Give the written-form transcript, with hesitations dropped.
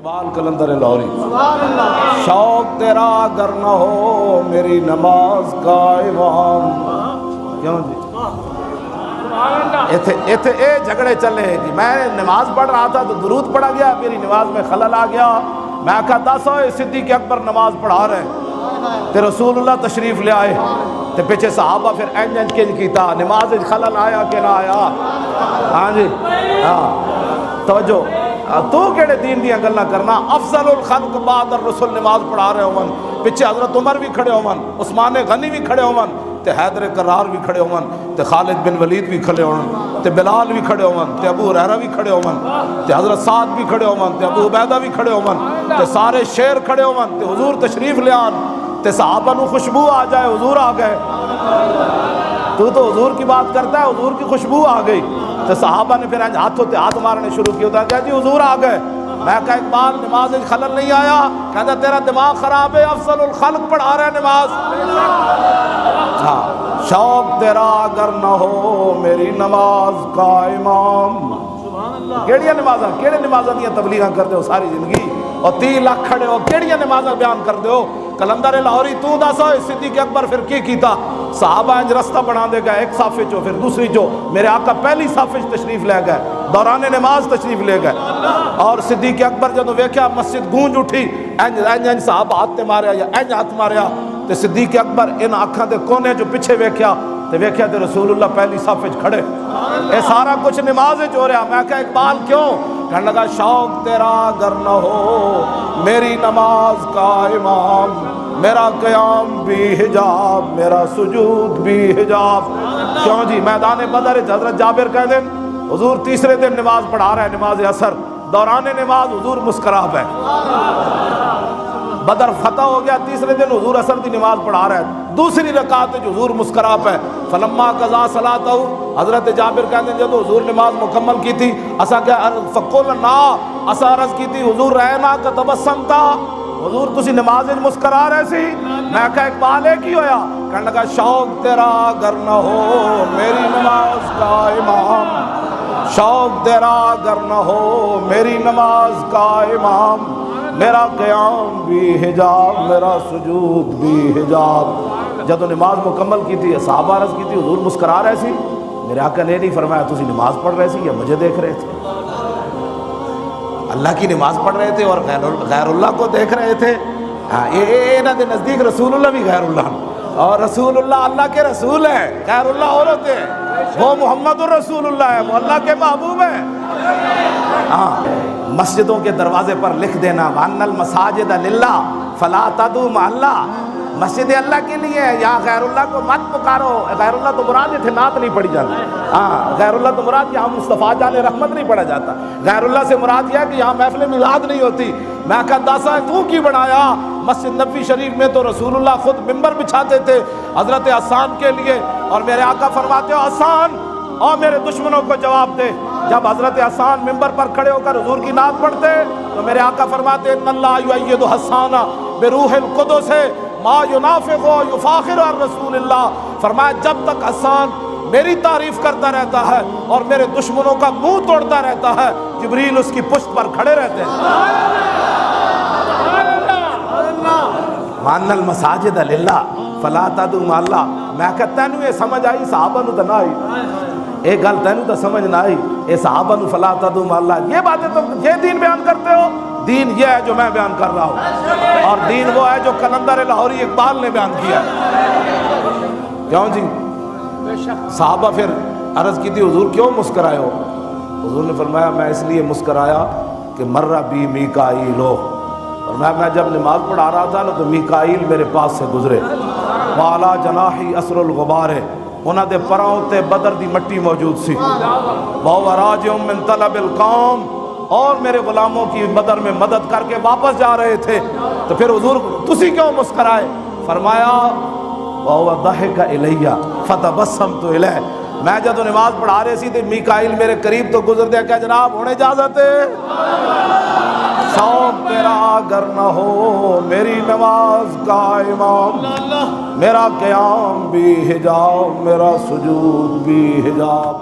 اقبال کلندر لاہوری، شوق تیرا اگر نہ ہو میری نماز کا امام. کیوں جی ایتھے اے جھگڑے چلے جی. میں نماز پڑھ رہا تھا تو درود پڑھا گیا، میری نماز میں خلل آ گیا. میں کہا دسو صدیق اکبر نماز پڑھا رہے تے رسول اللہ تشریف لے آئے تے پیچھے صحابہ پھر انج کنج کیتا، نماز خلل آیا کہ نہ آیا؟ ہاں جی ہاں توجہ. تو کیڑے دین دیا گلاں کرنا؟ افضل الخلق بعد الرسول نماز پڑھا رہے ہون، پیچھے حضرت عمر بھی کھڑے ہون، عثمان غنی بھی کھڑے ہون، تے حیدر کرار بھی کھڑے ہون، تے خالد بن ولید بھی کھڑے ہون، تے بلال بھی کھڑے ہون، تے ابو ہریرہ بھی کھڑے ہون، تے حضرت سعد بھی کھڑے ہون، تے ابو عبیدہ بھی کھڑے ہون، تے سارے شیر کھڑے ہون، تے حضور تشریف لے آن، تے صحابہ نو خوشبو آ جائے حضور آ گئے. تو حضور کی بات کرتا ہے، حضور کی خوشبو آ گئی. تو صحابہ نے پھر ہاتھوں تے ہاتھ مارنے شروع کیا، ہوتا ہے جی حضور آ گئے. میں کہا اقبال نماز خلل نہیں آیا؟ کہتا تیرا دماغ خراب ہے، افضل الخلق پڑھا رہے نماز. ہاں شوق تیرا اگر نہ ہو میری نماز کا امام. کیڑیاں نمازاں کیڑے نمازاں دیاں تبلیغاں کر دے ہو ساری زندگی، اور 3 لاکھ کھڑے ہو کیڑیاں نمازاں بیان کر دے ہو؟ کلندر لاہوری تو دسو صدیق اکبر پھر کی کیتا؟ صحابہ انج رستہ بنا دے گئے، ایک صف چو پھر دوسری چو، میرے آقا پہلی صف تشریف لے گئے، دوران نماز تشریف لے گئے. اور صدیق اکبر جدوں ویکھیا مسجد گونج اٹھی، انج صحابہ ہاتھ ماریا یا انج ہاتھ ماریا، تے صدیق اکبر ان آنکھاں دے کونے جو پیچھے ویکھیا تے رسول اللہ پہلی صف وچ کھڑے. اے سارا کچھ نماز وچ ہو رہا. میں کہا اقبال کیوں؟ کہنے لگا شوق تیرا اگر نہ ہو میری نماز کا امام، میرا قیام بھی حجاب میرا سجود بھی حجاب. کیوں جی میدان بدر حضرت جابر کہہ دیں حضور تیسرے دن نماز پڑھا رہا ہے، نماز اثر، دوران نماز حضور مسکرا ہے. بدر فتح ہو گیا، تیسرے دن حضور اثر دی نماز پڑھا رہا ہے، دوسری رکعت حضور مسکرا ہے. فلما قضا صلاتہ، حضرت جابر کہتے ہیں جب حضور نماز مکمل کی تھی اسا کہ فقلنا اسا عرض کی تھی حضور رہنا کا تبسم تھا، حضور تسی نماز میں مسکرا رہے سی. میں کہا اقبال ہے کی ہویا؟ کہنے لگا شوق تیرا اگر نہ ہو میری نماز کا امام، شوق تیرا اگر نہ ہو میری نماز کا امام، میرا قیام بھی حجاب میرا سجود بھی حجاب. جب نماز مکمل کی تھی صحابہ عرض کی تھی حضور مسکرا رہے سی. میرے آقا نے نہیں فرمایا تسی نماز پڑھ رہے سی یا مجھے دیکھ رہے تھے؟ اللہ کی نماز پڑھ رہے تھے اور غیر اللہ کو دیکھ رہے تھے. ہاں انہاں دے نزدیک رسول اللہ بھی غیر اللہ، اور رسول اللہ اللہ کے رسول ہے، غیر اللہ اور ہوتے ہیں. وہ محمد الرسول اللہ ہے، وہ اللہ کے محبوب ہے. ہاں مسجدوں کے دروازے پر لکھ دینا وَأَنَّ الْمَسَاجِدَ لِلَّهِ فَلَا تَدْعُوا مَعَ اللَّهِ، مسجد اللہ کے لیے ہے، یہاں غیر اللہ کو مت پکارو. غیر اللہ تو مراد ہے نعت نہیں پڑھی جاتی. ہاں غیر اللہ تو مراد یہاں مصطفیٰ جان رحمت نہیں پڑھا جاتا. غیر اللہ سے مراد یہ ہے کہ یہاں محفل میلاد نہیں ہوتی. میں کہا داسا تو کی بنایا؟ مسجد نبوی شریف میں تو رسول اللہ خود ممبر بچھاتے تھے حضرت حسان کے لیے، اور میرے آقا فرماتے ہو حسان اور میرے دشمنوں کو جواب دے. جب حضرت حسان ممبر پر کھڑے ہو کر حضور کی نعت پڑھتے تو میرے آقا فرماتے ان اللہ یؤید حسان بروح القدس ما ینافق و یفاخر عن رسول اللہ. فرمایا جب تک حسان میری تعریف کرتا رہتا ہے اور میرے دشمنوں کا منہ توڑتا رہتا ہے، جبریل اس کی پشت پر کھڑے رہتے ہیں. وَأَنَّ الْمَسَاجِدَ لِلَّهِ فَلَا تَدْعُوا مَعَ اللَّهِ. میں کہتا تینوں یہ سمجھ آئی، صحابہ نو تو نہ آئی. ایک گل تینوں تو سمجھ نہ آئی، اے صحابہ نو فَلَا تَدْعُوا مَعَ اللَّهِ. یہ باتیں تم یہ دین بیان کرتے ہو؟ دین یہ ہے جو میں بیان کر رہا ہوں، اور دین وہ ہے جو کلندر لاہوری اقبال نے بیان کیا. کیوں جی؟ صحابہ پھر عرض کی تھی حضور کیوں مسکرائے ہو؟ حضور نے فرمایا میں اس لیے مسکرایا کہ مرہ بی میکائیل ہو، اور میں جب نماز پڑھا رہا تھا نا تو میکائیل میرے پاس سے گزرے. والا جناحی اثر الغبار، انہاں دے پراؤں تے بدر دی مٹی موجود سی. وَهُوَ رَاجِعٌ مِّن طَلَبِ الْقَوْمِ، اور میرے غلاموں کی بدر میں مدد کر کے واپس جا رہے تھے. تو پھر حضور تسی کیوں مسکرائے؟ فرمایا وَهُوَ ضَحِكَ إِلَيَّ فَتَبَسَّمْتُ إِلَيْهِ. میں جب نماز پڑھا رہے سی تو میکائیل میرے قریب تو گزر دیا کہ جناب ہونے اجازت ہے. شوق تیرا اگر نہ ہو میری نماز کا امام، میرا قیام بھی حجاب میرا سجود بھی حجاب.